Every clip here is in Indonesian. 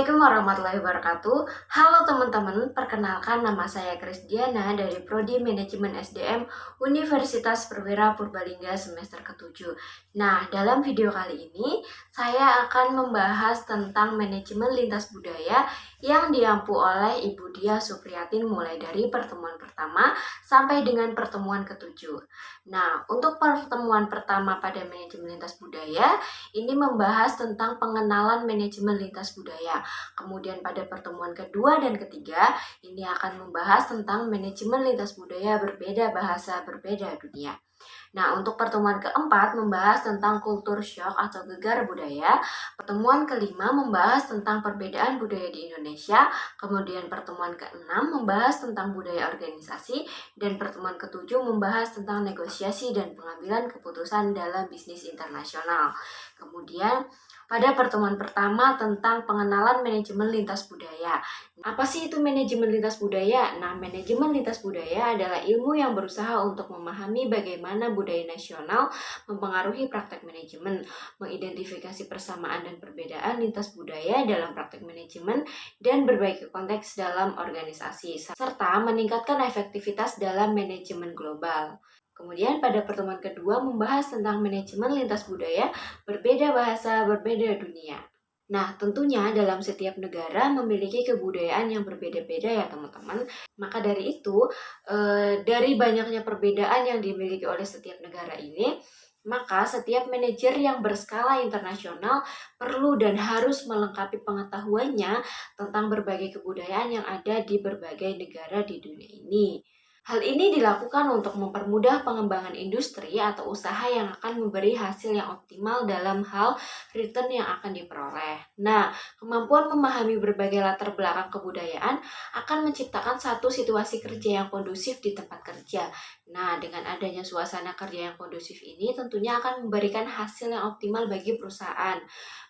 Assalamualaikum warahmatullahi wabarakatuh. Halo teman-teman, perkenalkan nama saya Krisdiana dari Prodi Manajemen SDM Universitas Perwira Purbalingga semester ke-7. Nah, dalam video kali ini saya akan membahas tentang manajemen lintas budaya yang diampu oleh Ibu Dia Supriyatin mulai dari pertemuan pertama sampai dengan pertemuan ke-7. Nah, untuk pertemuan pertama pada manajemen lintas budaya ini membahas tentang pengenalan manajemen lintas budaya. Kemudian pada pertemuan kedua dan ketiga, ini akan membahas tentang manajemen lintas budaya berbeda bahasa berbeda dunia. Nah, untuk pertemuan keempat membahas tentang kultur shock atau gegar budaya. Pertemuan kelima membahas tentang perbedaan budaya di Indonesia. Kemudian pertemuan keenam membahas tentang budaya organisasi. Dan pertemuan ketujuh membahas tentang negosiasi dan pengambilan keputusan dalam bisnis internasional. Kemudian pada pertemuan pertama tentang pengenalan manajemen lintas budaya. Apa sih itu manajemen lintas budaya? Nah, manajemen lintas budaya adalah ilmu yang berusaha untuk memahami bagaimana budaya nasional mempengaruhi praktek manajemen, mengidentifikasi persamaan dan perbedaan lintas budaya dalam praktek manajemen, dan berbagai konteks dalam organisasi, serta meningkatkan efektivitas dalam manajemen global. Kemudian pada pertemuan kedua membahas tentang manajemen lintas budaya, berbeda bahasa, berbeda dunia. Nah, tentunya dalam setiap negara memiliki kebudayaan yang berbeda-beda ya teman-teman. Maka dari itu, dari banyaknya perbedaan yang dimiliki oleh setiap negara ini, maka setiap manajer yang berskala internasional perlu dan harus melengkapi pengetahuannya tentang berbagai kebudayaan yang ada di berbagai negara di dunia ini. Hal ini dilakukan untuk mempermudah pengembangan industri atau usaha yang akan memberi hasil yang optimal dalam hal return yang akan diperoleh. Nah, kemampuan memahami berbagai latar belakang kebudayaan akan menciptakan satu situasi kerja yang kondusif di tempat kerja. Nah, dengan adanya suasana kerja yang kondusif ini tentunya akan memberikan hasil yang optimal bagi perusahaan.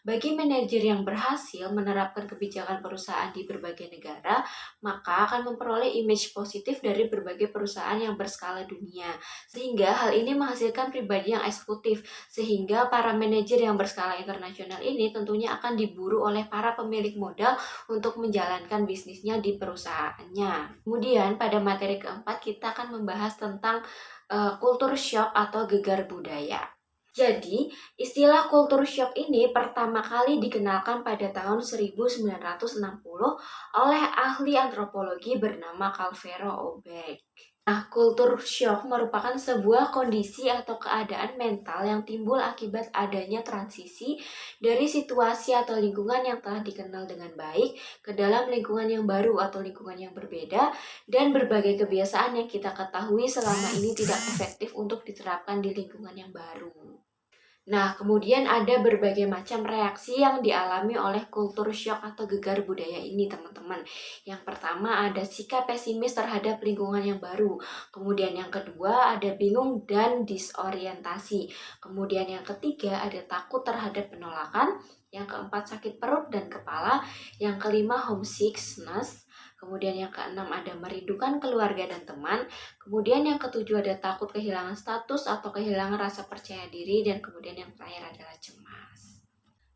Bagi manajer yang berhasil menerapkan kebijakan perusahaan di berbagai negara, maka akan memperoleh image positif dari berbagai perusahaan yang berskala dunia. Sehingga hal ini menghasilkan pribadi yang eksekutif, sehingga para manajer yang berskala internasional ini tentunya akan diburu oleh para pemilik modal untuk menjalankan bisnisnya di perusahaannya. Kemudian pada materi keempat kita akan membahas tentang kultur shock atau gegar budaya. Jadi, istilah kultur shock ini pertama kali dikenalkan pada tahun 1960 oleh ahli antropologi bernama Calvero Obek. Nah, kultur shock merupakan sebuah kondisi atau keadaan mental yang timbul akibat adanya transisi dari situasi atau lingkungan yang telah dikenal dengan baik ke dalam lingkungan yang baru atau lingkungan yang berbeda, dan berbagai kebiasaan yang kita ketahui selama ini tidak efektif untuk diterapkan di lingkungan yang baru. Nah, kemudian ada berbagai macam reaksi yang dialami oleh kultur shock atau gegar budaya ini, teman-teman. Yang pertama ada sikap pesimis terhadap lingkungan yang baru. Kemudian yang kedua ada bingung dan disorientasi. Kemudian yang ketiga ada takut terhadap penolakan. Yang keempat sakit perut dan kepala. Yang kelima homesickness. Kemudian yang keenam ada merindukan keluarga dan teman. Kemudian yang ketujuh ada takut kehilangan status atau kehilangan rasa percaya diri. Dan kemudian yang terakhir adalah cemas.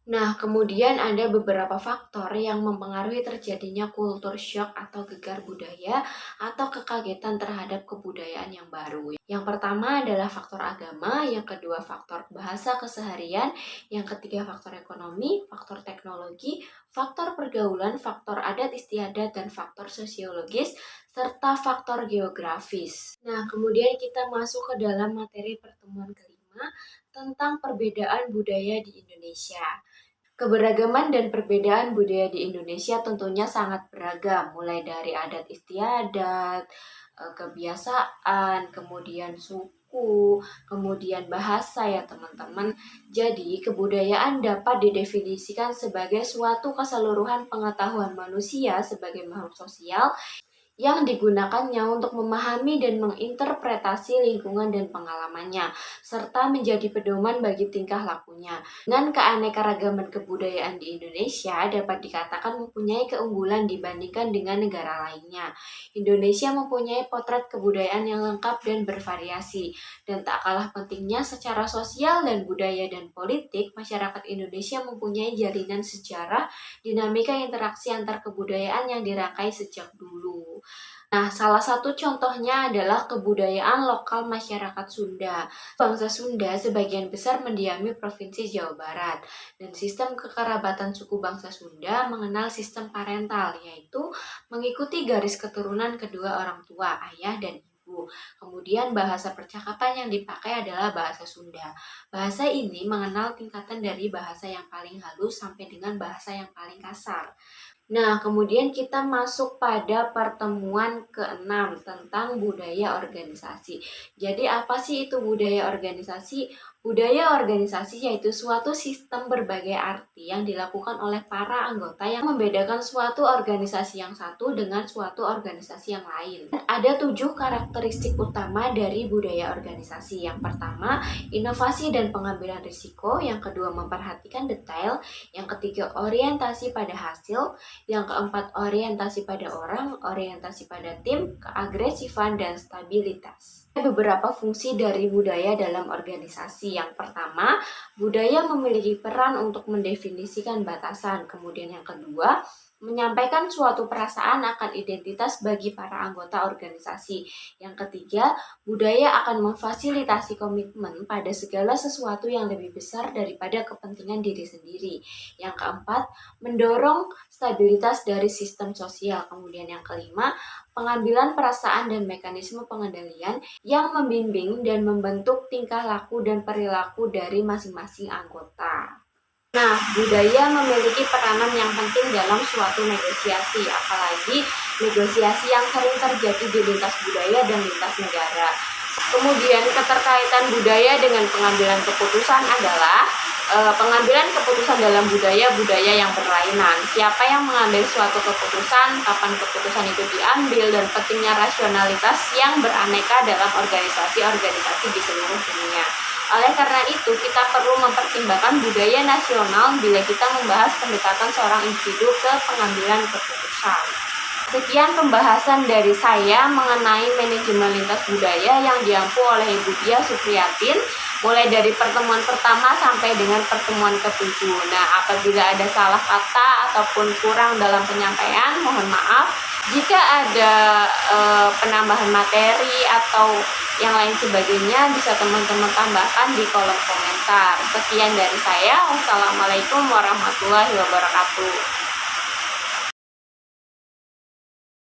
Nah, kemudian ada beberapa faktor yang mempengaruhi terjadinya kultur shock atau gegar budaya atau kekagetan terhadap kebudayaan yang baru. Yang pertama adalah faktor agama, yang kedua faktor bahasa keseharian, yang ketiga faktor ekonomi, faktor teknologi, faktor pergaulan, faktor adat istiadat, dan faktor sosiologis, serta faktor geografis. Nah, kemudian kita masuk ke dalam materi pertemuan kelima tentang perbedaan budaya di Indonesia. Keberagaman dan perbedaan budaya di Indonesia tentunya sangat beragam, mulai dari adat istiadat, kebiasaan, kemudian suku, kemudian bahasa ya teman-teman. Jadi, kebudayaan dapat didefinisikan sebagai suatu keseluruhan pengetahuan manusia sebagai makhluk sosial yang digunakannya untuk memahami dan menginterpretasi lingkungan dan pengalamannya, serta menjadi pedoman bagi tingkah lakunya. Dengan keanekaragaman kebudayaan di Indonesia dapat dikatakan mempunyai keunggulan dibandingkan dengan negara lainnya. Indonesia mempunyai potret kebudayaan yang lengkap dan bervariasi, dan tak kalah pentingnya secara sosial dan budaya dan politik, masyarakat Indonesia mempunyai jalinan sejarah, dinamika interaksi antar kebudayaan yang dirangkai sejak dulu. Nah, salah satu contohnya adalah kebudayaan lokal masyarakat Sunda. Bangsa Sunda sebagian besar mendiami Provinsi Jawa Barat, dan sistem kekerabatan suku bangsa Sunda mengenal sistem parental, yaitu mengikuti garis keturunan kedua orang tua, ayah dan ibu. Kemudian bahasa percakapan yang dipakai adalah bahasa Sunda. Bahasa ini mengenal tingkatan dari bahasa yang paling halus sampai dengan bahasa yang paling kasar. Nah, kemudian kita masuk pada pertemuan ke-6 tentang budaya organisasi. Jadi, apa sih itu budaya organisasi? Budaya organisasi yaitu suatu sistem berbagai arti yang dilakukan oleh para anggota yang membedakan suatu organisasi yang satu dengan suatu organisasi yang lain. Ada 7 karakteristik utama dari budaya organisasi. Yang pertama, inovasi dan pengambilan risiko. Yang kedua, memperhatikan detail. Yang ketiga, orientasi pada hasil. Yang keempat, orientasi pada orang, orientasi pada tim, keagresifan, dan stabilitas. Beberapa fungsi dari budaya dalam organisasi. Yang pertama, budaya memiliki peran untuk mendefinisikan batasan. Kemudian yang kedua, menyampaikan suatu perasaan akan identitas bagi para anggota organisasi. Yang ketiga, budaya akan memfasilitasi komitmen pada segala sesuatu yang lebih besar daripada kepentingan diri sendiri. Yang keempat, mendorong stabilitas dari sistem sosial. Kemudian yang kelima, pengambilan perasaan dan mekanisme pengendalian yang membimbing dan membentuk tingkah laku dan perilaku dari masing-masing anggota. Nah, budaya memiliki peranan yang penting dalam suatu negosiasi, apalagi negosiasi yang sering terjadi di lintas budaya dan lintas negara. Kemudian keterkaitan budaya dengan pengambilan keputusan adalah pengambilan keputusan dalam budaya yang berlainan. Siapa yang mengambil suatu keputusan, kapan keputusan itu diambil, dan pentingnya rasionalitas yang beraneka dalam organisasi-organisasi di seluruh dunia. Oleh karena itu, kita perlu mempertimbangkan budaya nasional bila kita membahas pendekatan seorang individu ke pengambilan keputusan. Sekian pembahasan dari saya mengenai manajemen lintas budaya yang diampu oleh Ibu Diah Supriyatin, mulai dari pertemuan pertama sampai dengan pertemuan ke-7. Nah, apabila ada salah kata ataupun kurang dalam penyampaian, mohon maaf. Jika ada penambahan materi atau yang lain sebagainya, bisa teman-teman tambahkan di kolom komentar. Sekian dari saya. Wassalamualaikum warahmatullahi wabarakatuh.